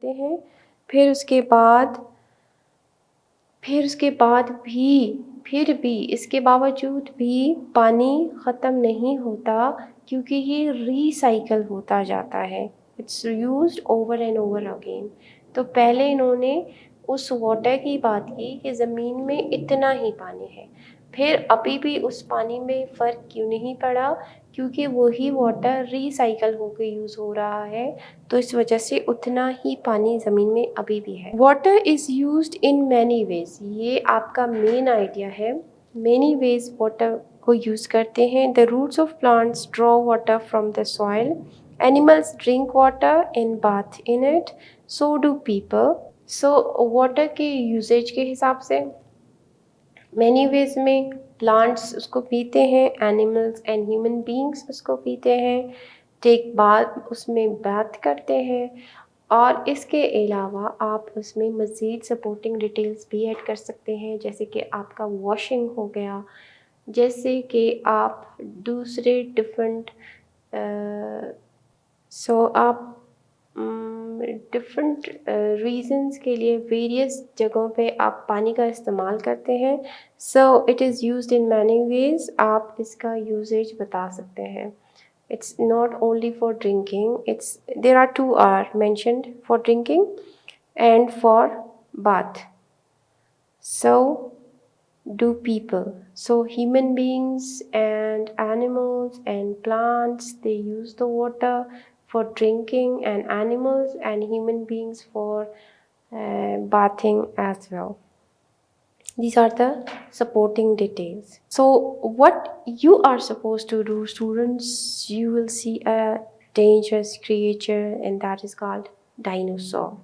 करते हैं। फिर उसके बाद फिर भी इसके बावजूद भी पानी ख़त्म नहीं होता, क्योंकि ये रीसाइकल होता जाता है। It's used over and over again. तो पहले इन्होंने उस वाटर की बात की कि ज़मीन में इतना ही पानी है, फिर अभी भी उस पानी में फ़र्क क्यों नहीं पड़ा, क्योंकि वही वाटर रीसाइकल होकर यूज़ हो रहा है, तो इस वजह से उतना ही पानी ज़मीन में अभी भी है। Water is used in many ways, ये आपका मेन आइडिया है। मैनी वेज वाटर को यूज़ करते हैं। The roots of plants draw water from the soil, animals drink water and bath in it, so do people. So water के uses के हिसाब से मैनी वेज में प्लांट्स उसको पीते हैं, एनिमल्स एंड ह्यूमन बींग्स उसको पीते हैं, टेक बाथ उसमें बात करते हैं, और इसके अलावा आप उसमें मज़ीद सपोर्टिंग डिटेल्स भी ऐड कर सकते हैं, जैसे कि आपका वॉशिंग हो गया, जैसे कि आप दूसरे डिफरेंट आप डिफरेंट रीजंस के लिए वेरियस जगहों पे आप पानी का इस्तेमाल करते हैं। So it is used in many veg, आप इसका यूजेज बता सकते हैं। It's not only for drinking, there are two are mentioned, for drinking and for bath. So do people. So human beings and animals and plants, they use the water for drinking, and animals and human beings for bathing as well. These are the supporting details. So what you are supposed to do, students, you will see a dangerous creature, and that is called dinosaur.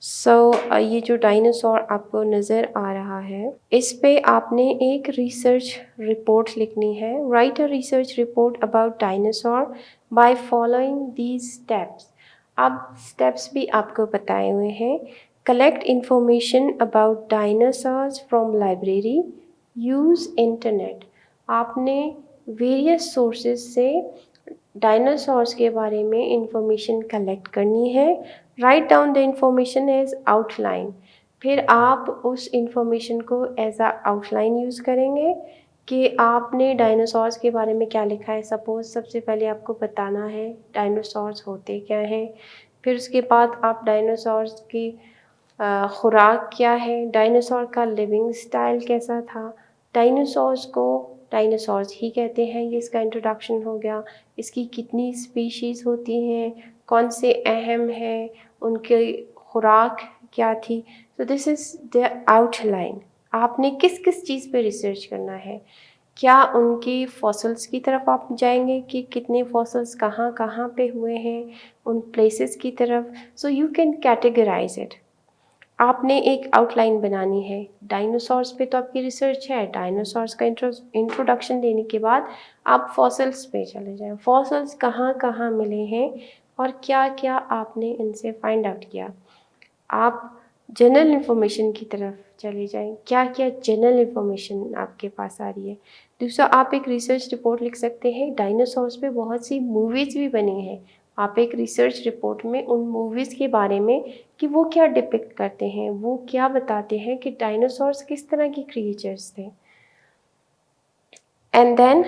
So ये जो dinosaur आपको नज़र आ रहा है, इस पे आपने एक रिसर्च रिपोर्ट लिखनी है। Write a research report about dinosaur by following these steps. अब स्टेप्स भी आपको बताए हुए हैं। Collect information about dinosaurs from library, use internet. आपने वेरियस सोर्सेज से डायनासोर्स के बारे में इंफॉर्मेशन कलेक्ट करनी है। Write down the information as outline. फिर आप उस इंफॉर्मेशन को एज आ आउटलाइन यूज़ करेंगे कि आपने डायनासोर्स के बारे में क्या लिखा है। सपोज़ सबसे पहले आपको बताना है डायनासोर्स होते क्या हैं, फिर उसके बाद आप डायनासोर्स की खुराक क्या है, डायनासोर का लिविंग स्टाइल कैसा था, डायनासोर्स को डायनासोर्स ही कहते हैं, ये इसका इंट्रोडक्शन हो गया। इसकी कितनी स्पीशीज़ होती हैं, कौन से अहम हैं, उनकी खुराक क्या थी। तो दिस इज़ द आउटलाइन। आपने किस किस चीज़ पे रिसर्च करना है, क्या उनकी फॉसल्स की तरफ आप जाएंगे कि कितने फॉसल्स कहाँ कहाँ पे हुए हैं, उन प्लेसेस की तरफ। So you can categorize it. आपने एक आउटलाइन बनानी है। डायनासोर्स पे तो आपकी रिसर्च है, डायनासोर्स का इंट्रोडक्शन देने के बाद आप फॉसल्स पे चले जाएं। फॉसल्स कहाँ कहाँ मिले हैं और क्या क्या आपने इनसे फाइंड आउट किया। आप जनरल इन्फॉर्मेशन की तरफ चले जाएं, क्या क्या जनरल इन्फॉर्मेशन आपके पास आ रही है। दूसरा, आप एक रिसर्च रिपोर्ट लिख सकते हैं। डायनासोर्स पे बहुत सी मूवीज़ भी बनी हैं। आप एक रिसर्च रिपोर्ट में उन मूवीज़ के बारे में कि वो क्या डिपिक्ट करते हैं, वो क्या बताते हैं कि डायनासोर्स किस तरह के क्रिएचर्स थे। एंड देन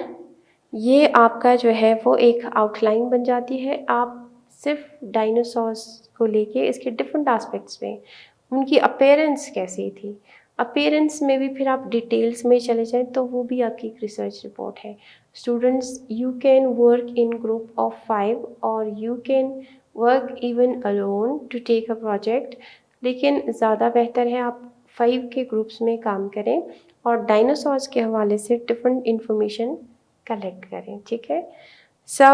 ये आपका जो है वो एक आउटलाइन बन जाती है। आप सिर्फ डायनासोर्स को लेके इसके डिफरेंट एस्पेक्ट्स में उनकी अपीयरेंस कैसी थी, अपीयरेंस में भी फिर आप डिटेल्स में चले जाएं तो वो भी आपकी एक रिसर्च रिपोर्ट है। Students, you can work in group of 5 और you can work even alone to take a project, लेकिन ज़्यादा बेहतर है आप 5 के ग्रुप्स में काम करें और डायनासोर्स के हवाले से डिफरेंट इंफॉर्मेशन कलेक्ट करें। ठीक है। So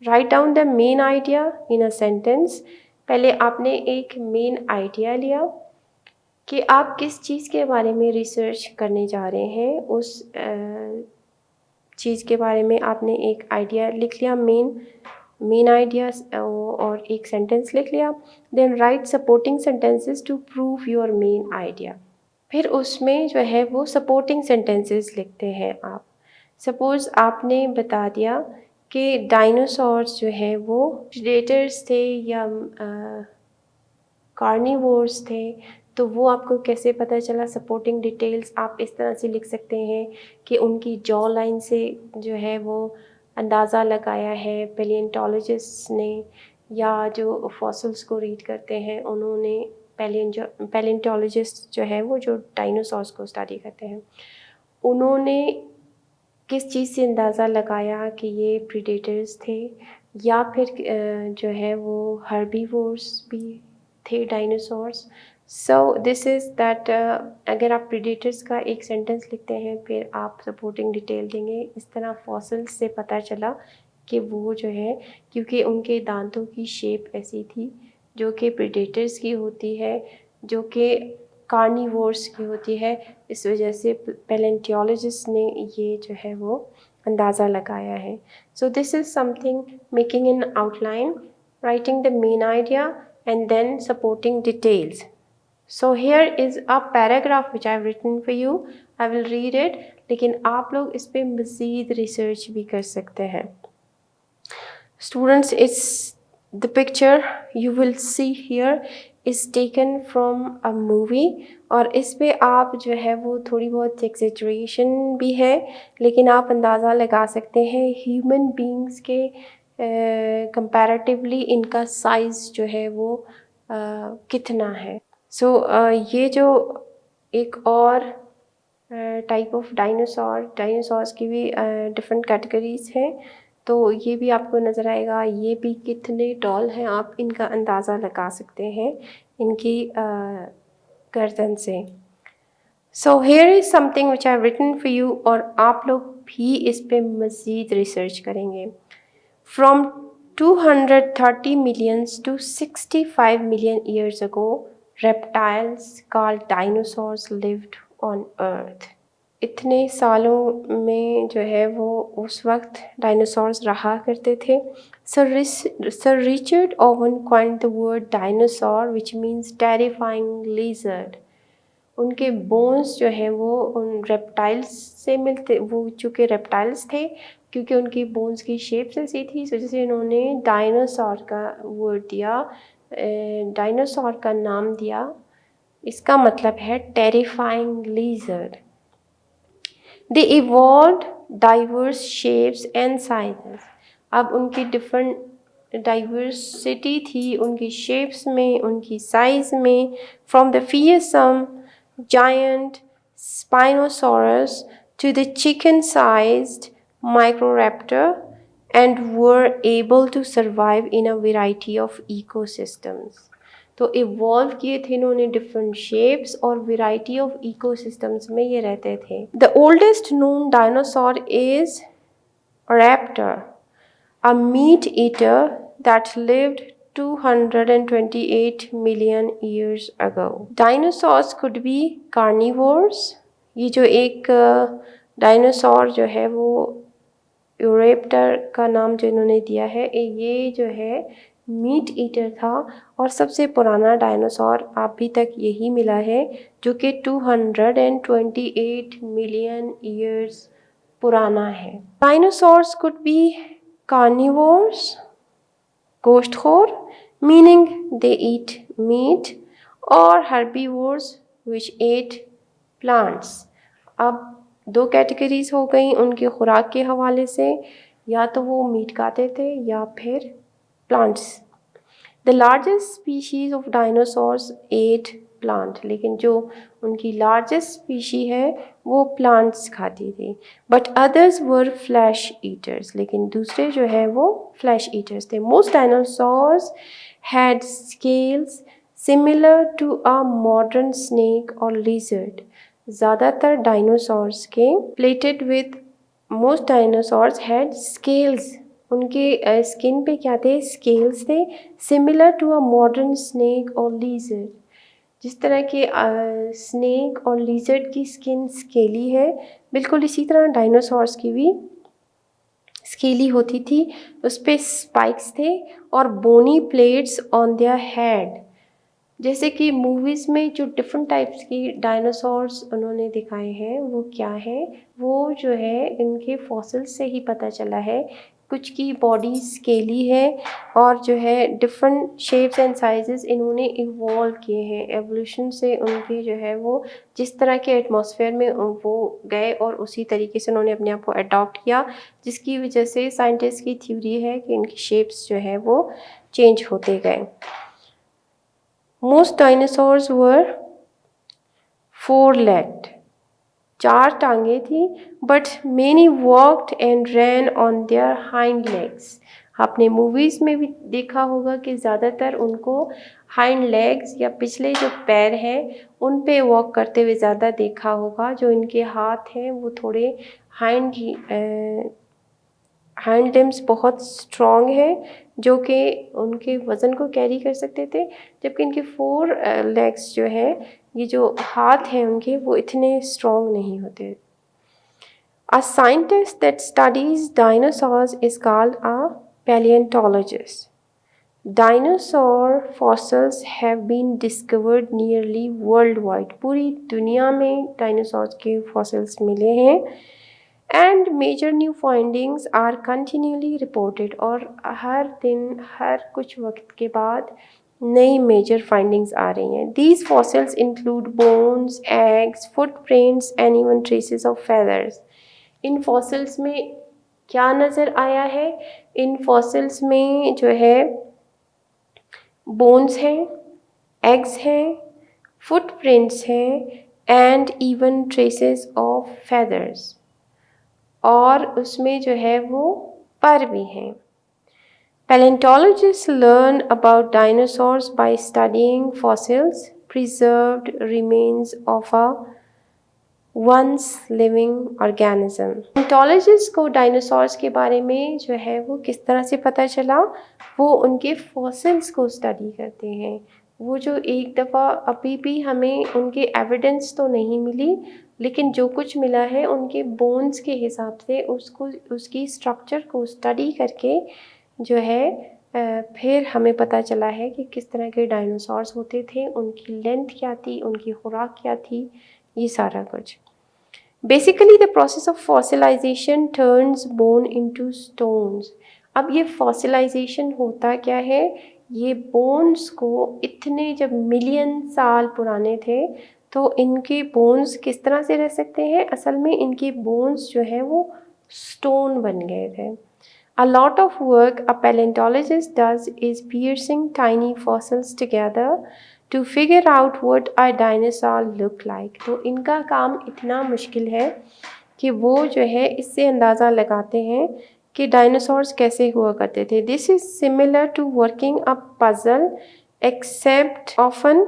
write down the main idea in a sentence. पहले आपने एक मेन आइडिया लिया कि आप किस चीज़ के बारे में रिसर्च करने जा रहे हैं, उस चीज़ के बारे में आपने एक आइडिया लिख लिया, मेन आइडिया, और एक सेंटेंस लिख लिया। Then write supporting sentences to prove your main idea. फिर उसमें जो है वो सपोर्टिंग सेंटेंसेस लिखते हैं आप। सपोज़ आपने बता दिया कि डायनासोर्स जो हैं वो प्रेडेटर्स थे या कार्निवोर्स थे, तो वो आपको कैसे पता चला? सपोर्टिंग डिटेल्स आप इस तरह से लिख सकते हैं कि उनकी जॉ लाइन से जो है वो अंदाज़ा लगाया है पैलियोंटोलॉजिस्ट ने, या जो फॉसिल्स को रीड करते हैं उन्होंने, पैलियोंटोलॉजिस्ट जो है वो जो डायनासोर्स को स्टडी करते हैं, उन्होंने किस चीज़ से अंदाज़ा लगाया कि ये प्रीडेटर्स थे, या फिर जो है वो हर्बीवोर्स भी थे dinosaurs. So this is that अगर आप प्रीडेटर्स का एक सेंटेंस लिखते हैं फिर आप सपोर्टिंग डिटेल देंगे, इस तरह फॉसिल्स से पता चला कि वो जो है, क्योंकि उनके दांतों की शेप ऐसी थी जो कि प्रीडेटर्स की होती है, जो कि कार्निवोर्स की होती है, इस वजह से पैलेंटियोलॉजिस्ट ने ये जो है वो अंदाज़ा लगाया है। So this is something making an outline, writing the main idea and then supporting details. So here is a paragraph which I have written for you, I will read it, लेकिन आप लोग इस पर मज़ीद रिसर्च भी कर सकते हैं. Students, it's the picture you will see here is taken from a movie, और इस पे आप जो है वो थोड़ी बहुत एक्सेजरेशन भी है, लेकिन आप अंदाज़ा लगा सकते हैं ह्यूमन बींग्स के कंपैरेटिवली इनका साइज़ जो है वो कितना है. सो ये जो एक और टाइप ऑफ डायनासोर्स की भी डिफरेंट कैटेगरीज हैं, तो ये भी आपको नज़र आएगा. ये भी कितने टॉल हैं आप इनका अंदाज़ा लगा सकते हैं इनकी गर्दन से. So here is something which I have written for you, और आप लोग भी इस पे मज़ीद रिसर्च करेंगे. From 230 millions to 65 million years ago, reptiles called dinosaurs lived on Earth. इतने सालों में जो है वो उस वक्त डायनासोर्स रहा करते थे. Sir Richard oven coined the word dinosaur which means terrifying lizard. उनके बोन्स जो हैं वो उन रेप्टाइल्स से मिलते, वो चूँकि रेप्टाइल्स थे, क्योंकि उनकी बोन्स की शेप्स ऐसी थी, इस वजह से इन्होंने डायनासोर का वर्ड दिया, डायनासोर का नाम दिया. इसका मतलब है terrifying lizard. They evolved diverse shapes and sizes. अब उनकी डिफरेंट डाइवर्सिटी थी उनकी शेप्स में, उनकी साइज़ में. From the fearsome giant Spinosaurus to the chicken-sized Microraptor, and were able to survive in a variety of ecosystems. तो evolve किए थे इन्होंने डिफरेंट शेप्स और वेराइटी ऑफ इकोसिस्टम्स में ये रहते थे. The oldest known dinosaur is Raptor, a meat eater that lived 228 million years ago. Dinosaurs could be carnivores. ये जो एक डायनासोर जो है वो यूरेप्टर का नाम जो इन्होंने दिया है, ये जो है मीट ईटर था, और सबसे पुराना डायनासोर अभी तक यही मिला है जो कि 228 मिलियन ईयर्स पुराना है. Dinosaurs could be carnivores, गोश्तखोर, meaning they eat meat, और herbivores which ate plants. अब दो कैटेगरीज हो गई उनकी खुराक के हवाले से, या तो वो मीट खाते थे या फिर plants. The largest species of dinosaurs ate plant, लेकिन जो उनकी लार्जेस्ट स्पीशी है वो प्लांट्स खाती थी. But others were flesh eaters, लेकिन दूसरे जो है वो फ्लैश ईटर्स थे. Most dinosaurs had scales similar to a modern snake और लिजर्ड. ज़्यादातर डायनासोर्स के plated with, most dinosaurs had scales, उनके स्किन पे क्या थे? स्केल्स थे. Similar to a modern snake और लीजर्ड, जिस तरह के स्नेक और लीजर्ड की स्किन स्केली है, बिल्कुल इसी तरह डायनासोर्स की भी स्केली होती थी. उस पर स्पाइक्स थे और bony plates on their head. जैसे कि मूवीज़ में जो डिफरेंट टाइप्स की डायनासोर्स उन्होंने दिखाए हैं वो क्या है, वो जो है इनके फॉसिल्स से ही पता चला है कुछ की बॉडी स्केली है और जो है डिफरेंट शेप्स एंड साइजेस इन्होंने इवॉल्व किए हैं। एवोल्यूशन से उनके जो है वो जिस तरह के एटमॉस्फेयर में वो गए और उसी तरीके से उन्होंने अपने आप को अडॉप्ट किया, जिसकी वजह से साइंटिस्ट की थ्योरी है कि इनकी शेप्स जो है वो चेंज होते गए। मोस्ट डायनासोर्स वर 4-legged, 4 टांगे थी, but many walked and ran on their hind legs. आपने मूवीज़ में भी देखा होगा कि ज़्यादातर उनको हाइंड लेग्स या पिछले जो पैर हैं उन पे वॉक करते हुए ज़्यादा देखा होगा। जो इनके हाथ हैं वो थोड़े हैंड लिम्स बहुत स्ट्रॉन्ग हैं जो कि उनके वज़न को कैरी कर सकते थे, जबकि इनके 4 लेग्स जो हैं, ये जो हाथ हैं उनके, वो इतने स्ट्रॉन्ग नहीं होते। A scientist that studies dinosaurs is called a paleontologist. Dinosaur fossils have been discovered nearly worldwide. पूरी दुनिया में डायनासोर्स के फॉसिल्स मिले हैं and major new findings are continuously reported. और हर दिन हर कुछ वक्त के बाद नई मेजर फाइंडिंग्स आ रही हैं। These fossils include bones, eggs, footprints and even traces of feathers. In fossils में क्या नज़र आया है? इन फॉसिल्स में जो है बोन्स हैं, एग्स हैं, फुटप्रिंट्स हैं and even traces of feathers, और उसमें जो है वो पर भी हैं। Paleontologists learn about dinosaurs by studying fossils, preserved remains of a once living organism. Paleontologists को डायनासोर्स के बारे में जो है वो किस तरह से पता चला? वो उनके फॉसिल्स को स्टडी करते हैं। वो जो एक दफ़ा अभी भी हमें उनके एविडेंस तो नहीं मिली, लेकिन जो कुछ मिला है उनके बोन्स के हिसाब से उसकी स्ट्रक्चर को स्टडी करके जो है फिर हमें पता चला है कि किस तरह के डायनासोर्स होते थे, उनकी लेंथ क्या थी, उनकी खुराक क्या थी, ये सारा कुछ। Basically the process of fossilisation turns bone into stones. अब ये फॉसिलाइजेशन होता क्या है? ये बोन्स को इतने जब मिलियन साल पुराने थे तो इनके बोन्स किस तरह से रह सकते हैं? असल में इनके बोन्स जो है वो स्टोन बन गए थे। A lot of work a paleontologist does is piercing tiny fossils together to figure out what a dinosaur look like. तो इनका काम इतना मुश्किल है कि वो जो है इससे अंदाज़ा लगाते हैं कि डायनासोर्स कैसे हुआ करते थे। This is similar to working a puzzle except often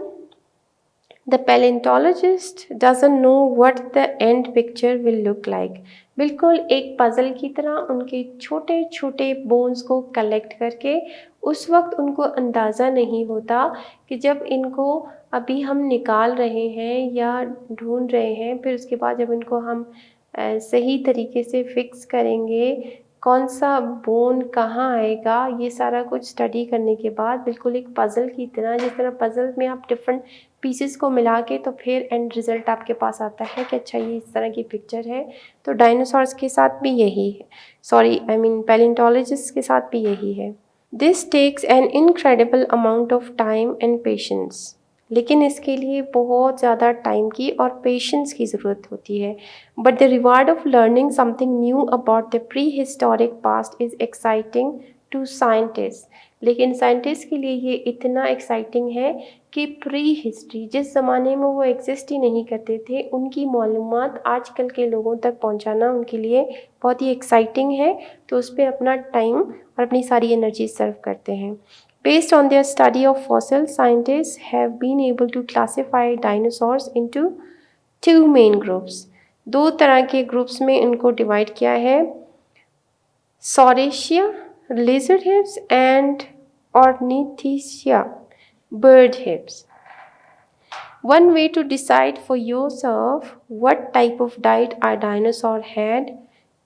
the paleontologist doesn't know what the end picture will look like. बिल्कुल एक पज़ल की तरह उनके छोटे छोटे बोन्स को कलेक्ट करके उस वक्त उनको अंदाज़ा नहीं होता कि जब इनको अभी हम निकाल रहे हैं या ढूंढ रहे हैं, फिर उसके बाद जब इनको हम सही तरीके से फिक्स करेंगे, कौन सा बोन कहाँ आएगा, ये सारा कुछ स्टडी करने के बाद बिल्कुल एक पज़ल की तरह, जिस तरह पज़ल में आप डिफरेंट पीसेस को मिला के तो फिर एंड रिज़ल्ट आपके पास आता है कि अच्छा ये इस तरह की पिक्चर है। तो डायनासोर्स के साथ भी यही है, पैलियोंटोलॉजिस्ट के साथ भी यही है। This takes an incredible amount of time and patience. लेकिन इसके लिए बहुत ज़्यादा टाइम की और पेशेंस की ज़रूरत होती है। But the reward of learning something new about the prehistoric past is exciting to scientist. लेकिन साइंटिस्ट के लिए ये इतना एक्साइटिंग है कि प्री हिस्ट्री, जिस ज़माने में वो एग्जिस्ट ही नहीं करते थे, उनकी मालूमात आजकल के लोगों तक पहुंचाना उनके लिए बहुत ही एक्साइटिंग है। तो उस पर अपना टाइम और अपनी सारी एनर्जी सर्व करते हैं। Based on their study of fossils, scientists have been able to classify dinosaurs into 2 main groups. 2 तरह के ग्रुप्स में इनको डिवाइड किया है, Saurischia, lizard hips, and Ornithischia, bird hips. One way to decide for yourself what type of diet a dinosaur had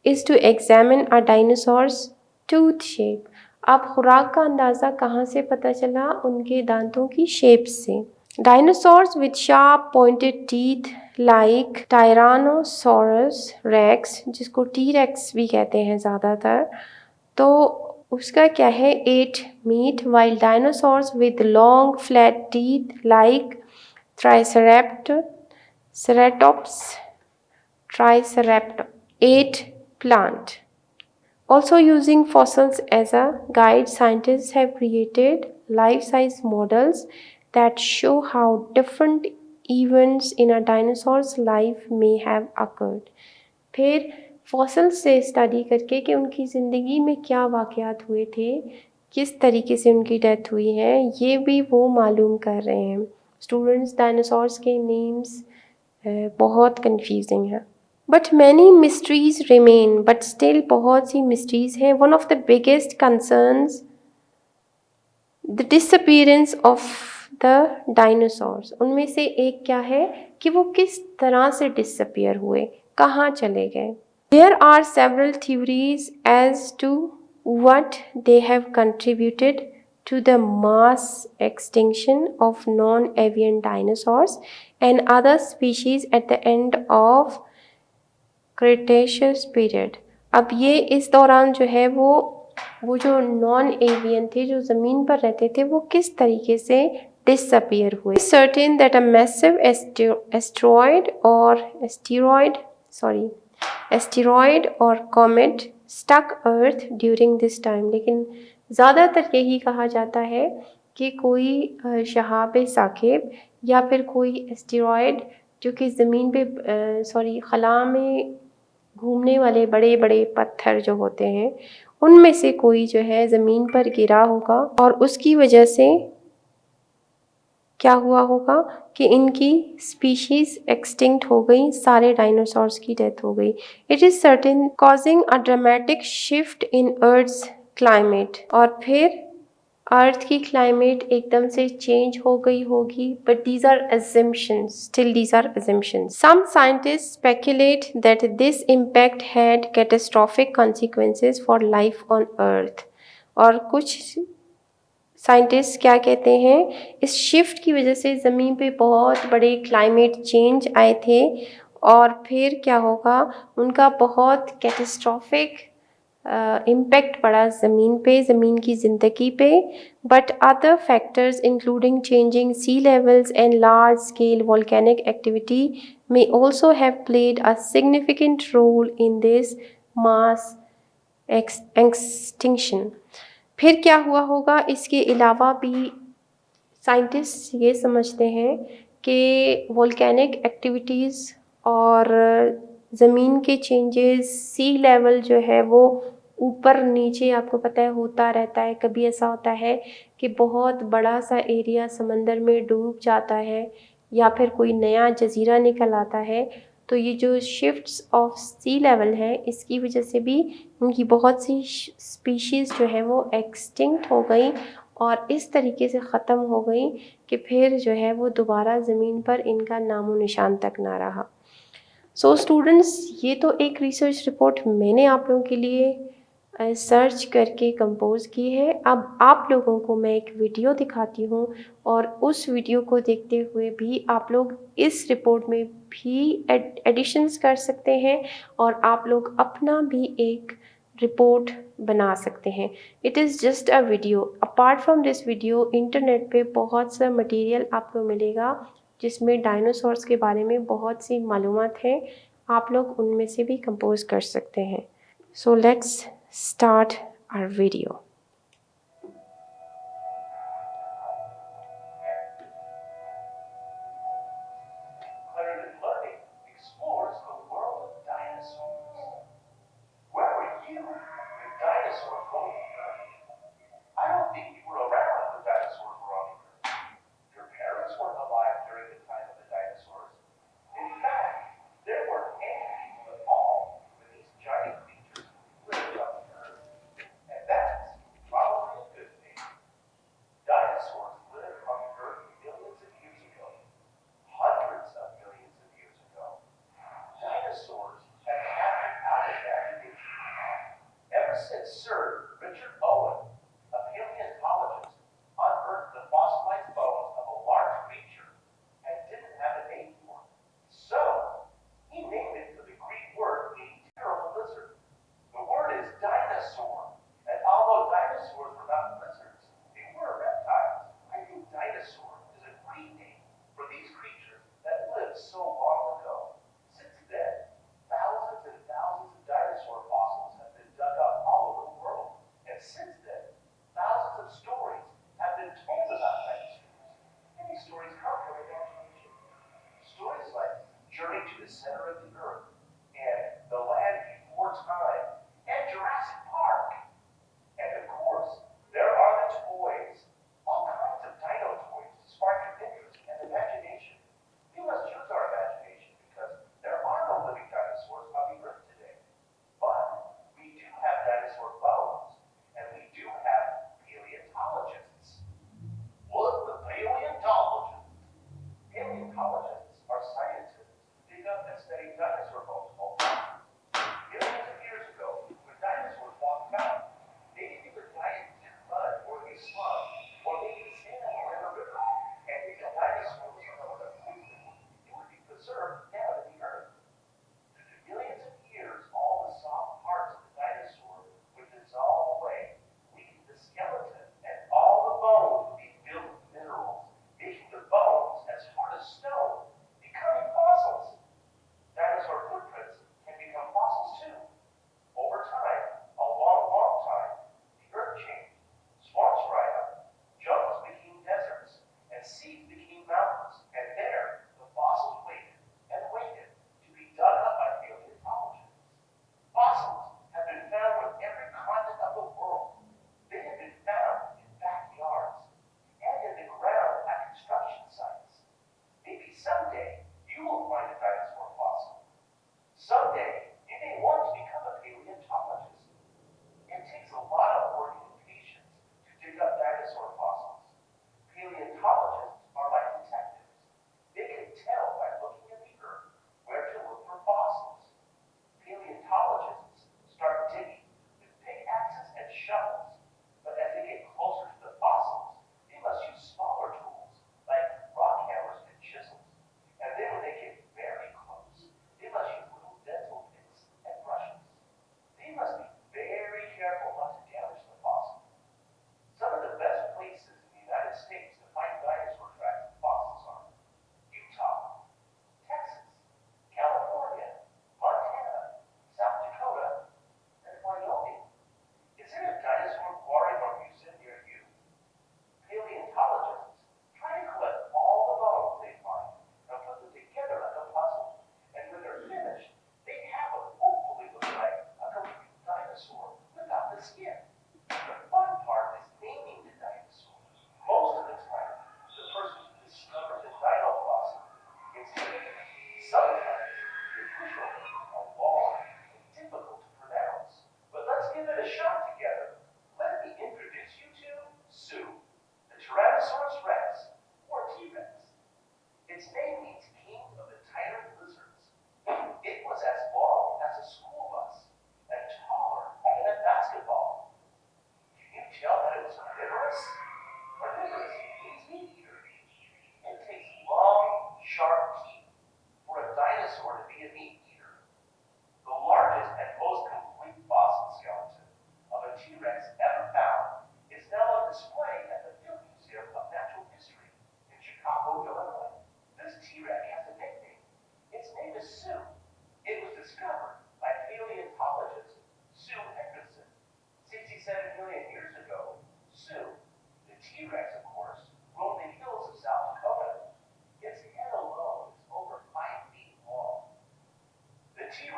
is to examine a dinosaur's tooth shape. आप खुराक का अंदाज़ा कहाँ से पता चला? उनके दांतों की शेप से। Dinosaurs with sharp pointed teeth like Tyrannosaurus rex, जिसको टी रेक्स भी कहते हैं ज़्यादातर, तो उसका क्या है, ate meat while dinosaurs with long flat teeth like triceratops ate plant. Also using fossils as a guide, scientists have created life-size models that show how different events in a dinosaur's life may have occurred. फिर fossil से study करके कि उनकी ज़िंदगी में क्या वाक़यात हुए थे, किस तरीके से उनकी डेथ हुई है, ये भी वो मालूम कर रहे हैं। स्टूडेंट्स, डायनासोर्स के नेम्स बहुत कन्फ्यूजिंग है, but many mysteries remain, but still बहुत सी मिस्ट्रीज हैं। One of the biggest concerns the disappearance of the dinosaurs. उनमें से एक क्या है कि वो किस तरह से डिसअपीयर हुए, कहाँ चले गए। There are several theories as to what they have contributed to the mass extinction of non-avian dinosaurs and other species at the end of Cretaceous period। अब ये इस दौरान जो है वो जो नॉन एवियन थे, जो ज़मीन पर रहते थे, वो किस तरीके से डिसअपीयर हुए। Certain that a massive asteroid और comet stuck Earth during this time. लेकिन ज़्यादातर यही कहा जाता है कि कोई शहाब साकिब या फिर कोई एस्टेरॉयड जो कि ज़मीन पे खला में घूमने वाले बड़े बड़े पत्थर जो होते हैं, उनमें से कोई जो है ज़मीन पर गिरा होगा और उसकी वजह से क्या हुआ होगा कि इनकी स्पीशीज़ एक्सटिंक्ट हो गई, सारे डायनासोर्स की डेथ हो गई। It is certain causing a dramatic shift in earth's climate. और फिर अर्थ की क्लाइमेट एकदम से चेंज हो गई होगी, but these are assumptions, still these are assumptions. Some scientists speculate that this impact had catastrophic consequences for life on Earth. और कुछ साइंटिस्ट क्या कहते हैं, इस शिफ्ट की वजह से ज़मीन पे बहुत बड़े क्लाइमेट चेंज आए थे और फिर क्या होगा, उनका बहुत कैटेस्ट्रॉफिक इम्पैक्ट पड़ा ज़मीन पे, ज़मीन की ज़िंदगी पे। But other factors including changing sea levels and large scale volcanic activity may also have played a significant role in this mass extinction. फिर क्या हुआ होगा, इसके अलावा भी साइंटिस्ट ये समझते हैं कि वॉल्केनिक एक्टिविटीज़ और ज़मीन के चेंजेस, सी लेवल जो है वो ऊपर नीचे आपको पता है होता रहता है। कभी ऐसा होता है कि बहुत बड़ा सा एरिया समंदर में डूब जाता है या फिर कोई नया जजीरा निकल आता है। तो ये जो शिफ्ट्स ऑफ सी लेवल है, इसकी वजह से भी उनकी बहुत सी स्पीशीज़ जो है वो एक्सटिंक्ट हो गई और इस तरीके से ख़त्म हो गई कि फिर जो है वो दोबारा ज़मीन पर इनका नामो निशान तक ना रहा। सो स्टूडेंट्स, ये तो एक रिसर्च रिपोर्ट मैंने आप लोगों के लिए सर्च करके कंपोज़ की है। अब आप लोगों को मैं एक वीडियो दिखाती हूँ और उस वीडियो को देखते हुए भी आप लोग इस रिपोर्ट में भी एडिशंस कर सकते हैं और आप लोग अपना भी एक रिपोर्ट बना सकते हैं। It is just a video. Apart from this video internet पे बहुत सा मटेरियल आपको मिलेगा जिसमें डायनासोर्स के बारे में बहुत सी मालूमात हैं, आप लोग उनमें से भी कंपोज कर सकते हैं। So let's start our video.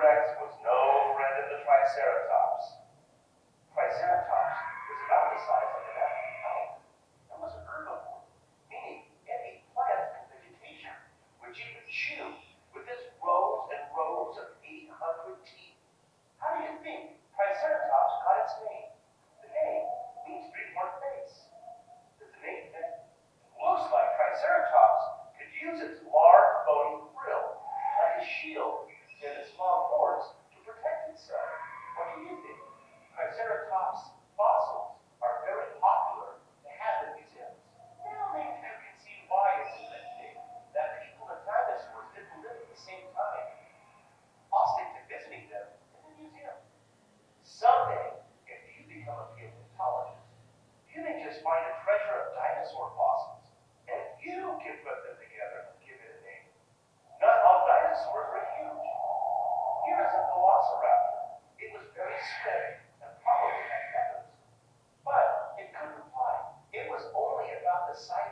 Rex was no friend of the Triceratops. Triceratops was about the size of an elephant. It was an herbivore, meaning it ate plants and vegetation, which it would chew with its rows and rows of 800 teeth. How do you think Triceratops got its name? The name means three-horned face. Does the name fit? Looks like Triceratops could use its large bony frill like a shield and its long horns to protect itself. What do you think? Triceratops fossils are very popular to have in museums. Now maybe you can see why it's interesting that people and dinosaurs didn't live at the same time. I'll stick to visiting them in the museum. Someday, if you become a paleontologist, you may just find a treasure of dinosaur fossils, and you can put them together and give it a name. Not all dinosaurs were huge. Here is a velociraptor. It was very swift and probably had feathers, but it couldn't fly. It was only about the size